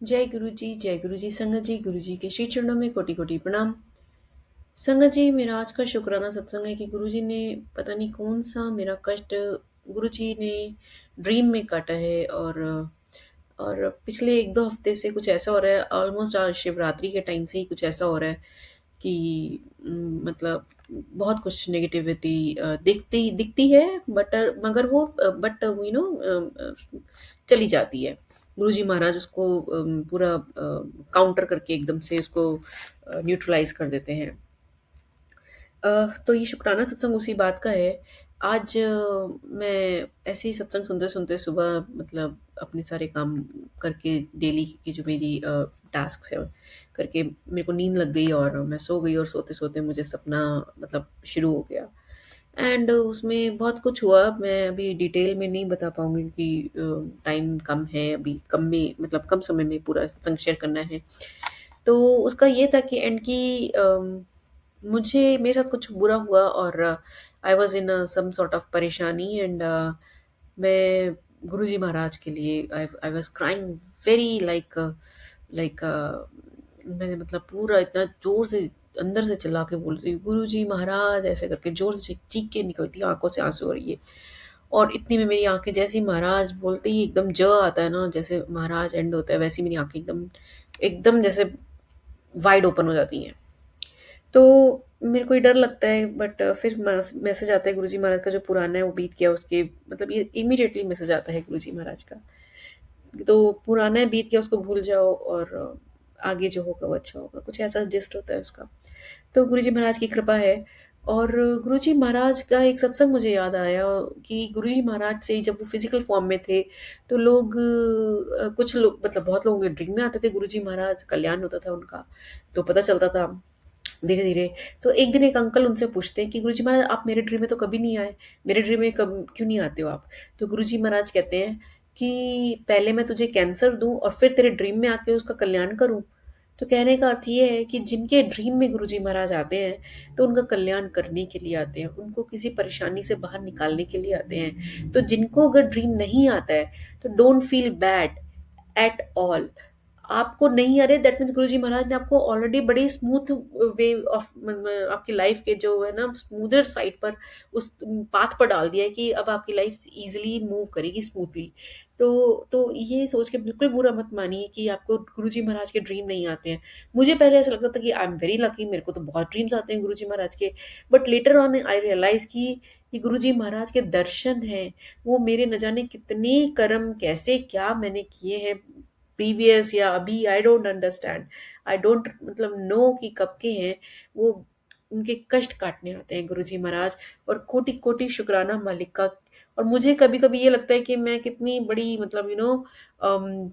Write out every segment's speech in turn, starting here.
जय गुरु जी संगत जी, गुरु जी के श्री चरणों में कोटि कोटि प्रणाम। संगत जी, मेरा आज का शुक्राना सत्संग है कि गुरु जी ने पता नहीं कौन सा मेरा कष्ट गुरु जी ने ड्रीम में काटा है। और पिछले एक दो हफ्ते से कुछ ऐसा हो रहा है, ऑलमोस्ट आज शिवरात्रि के टाइम से ही कुछ ऐसा हो रहा है कि मतलब बहुत कुछ नेगेटिविटी दिखती दिखती है, मगर वो बट यू नो चली जाती है। गुरुजी महाराज उसको पूरा काउंटर करके एकदम से उसको न्यूट्रलाइज कर देते हैं। तो ये शुक्राना सत्संग उसी बात का है। आज मैं ऐसे ही सत्संग सुनते-सुनते सुबह मतलब अपने सारे काम करके डेली की जो मेरी टास्क्स है करके मेरे को नींद लग गई और मैं सो गई और सोते-सोते मुझे सपना मतलब शुरू हो गया। एंड उसमें बहुत कुछ हुआ, मैं अभी डिटेल में नहीं बता पाऊँगी क्योंकि टाइम कम है, अभी कम में मतलब कम समय में पूरा सत्संग शेयर करना है। तो उसका ये था कि एंड की मुझे मेरे साथ कुछ बुरा हुआ और I was in some sort of परेशानी एंड मैं गुरुजी महाराज के लिए I I was crying very like like मैंने मतलब पूरा इतना ज़ोर से अंदर से चिल्ला के बोल रही हूँ, गुरुजी महाराज ऐसे करके ज़ोर से चीख के निकलती है, आँखों से आँसू आ रही है। और इतनी में मेरी आँखें जैसे ही महाराज बोलते ही एकदम ज आता है ना, जैसे महाराज एंड होता है, वैसे ही मेरी आँखें एकदम एकदम जैसे वाइड ओपन हो जाती हैं। तो मेरे को ये डर लगता है बट फिर मैसेज आता है गुरुजी महाराज का जो पुराना है वो बीत गया, उसके मतलब ये इमीडिएटली मैसेज आता है गुरुजी महाराज का। तो पुराना है बीत गया उसको भूल जाओ और आगे जो होगा वो अच्छा होगा, कुछ ऐसा जिस्ट होता है उसका। तो गुरुजी महाराज की कृपा है। और गुरुजी महाराज का एक सत्संग मुझे याद आया कि गुरुजी महाराज से जब वो फिजिकल फॉर्म में थे तो लोग कुछ लोग मतलब बहुत लोगों के ड्रीम में आते थे गुरुजी महाराज, कल्याण होता था उनका, तो पता चलता था धीरे धीरे। तो एक दिन एक अंकल उनसे पूछते हैं कि गुरुजी महाराज आप मेरे ड्रीम में तो कभी नहीं आए, मेरे ड्रीम में कब क्यों नहीं आते हो आप? तो गुरुजी महाराज कहते हैं कि पहले मैं तुझे कैंसर दूं और फिर तेरे ड्रीम में आके उसका कल्याण करूं। तो कहने का अर्थ ये है कि जिनके ड्रीम में गुरुजी महाराज आते हैं तो उनका कल्याण करने के लिए आते हैं, उनको किसी परेशानी से बाहर निकालने के लिए आते हैं। तो जिनको अगर ड्रीम नहीं आता है तो don't feel bad at all. आपको नहीं आ रहे दैट मीन्स गुरुजी महाराज ने आपको ऑलरेडी बड़ी स्मूथ वे ऑफ आपकी लाइफ के जो है ना स्मूदर साइड पर उस पाथ पर डाल दिया है कि अब आपकी लाइफ इजीली मूव करेगी स्मूथली। तो ये सोच के बिल्कुल बुरा मत मानिए कि आपको गुरुजी महाराज के ड्रीम नहीं आते हैं। मुझे पहले ऐसा लगता था कि आई एम वेरी लकी, मेरे को तो बहुत ड्रीम्स आते हैं गुरुजी महाराज के। But later on I realise कि गुरुजी महाराज के दर्शन हैं, वो मेरे न जाने कितने कर्म कैसे क्या मैंने किए हैं प्रीवियस या अभी, I don't understand, I don't मतलब नो कि कब के हैं वो। उनके कष्ट काटने आते हैं गुरुजी महाराज। और कोटि कोटि शुक्राना मालिक का। और मुझे कभी कभी ये लगता है कि मैं कितनी बड़ी मतलब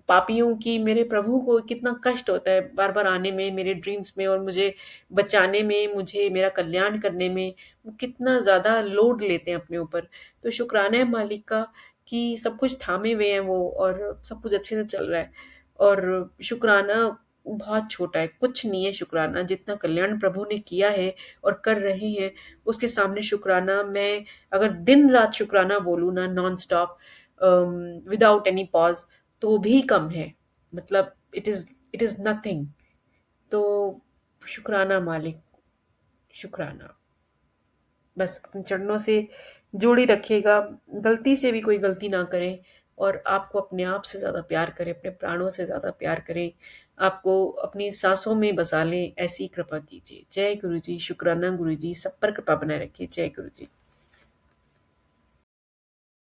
पापी हूँ कि मेरे प्रभु को कितना कष्ट होता है बार बार आने में मेरे ड्रीम्स में और मुझे बचाने में, मुझे मेरा कल्याण करने में वो कितना ज़्यादा लोड लेते हैं अपने ऊपर। तो शुक्राना है मालिक का कि सब कुछ थामे हुए हैं वो और सब कुछ अच्छे से चल रहा है। और शुक्राना बहुत छोटा है, कुछ नहीं है शुक्राना, जितना कल्याण प्रभु ने किया है और कर रहे हैं उसके सामने शुक्राना मैं अगर दिन रात शुक्राना बोलूँ ना non stop without any pause तो भी कम है। मतलब इट इज़ नथिंग। तो शुक्राना मालिक, शुक्राना। बस अपने चरणों से जोड़ी रखिएगा, गलती से भी कोई गलती ना करें और आपको अपने आप से ज़्यादा प्यार करें, अपने प्राणों से ज़्यादा प्यार करें, आपको अपनी सांसों में बसा लें, ऐसी कृपा कीजिए। जय गुरु जी, शुक्राना गुरु जी, सब पर कृपा बनाए रखिए। जय गुरु जी।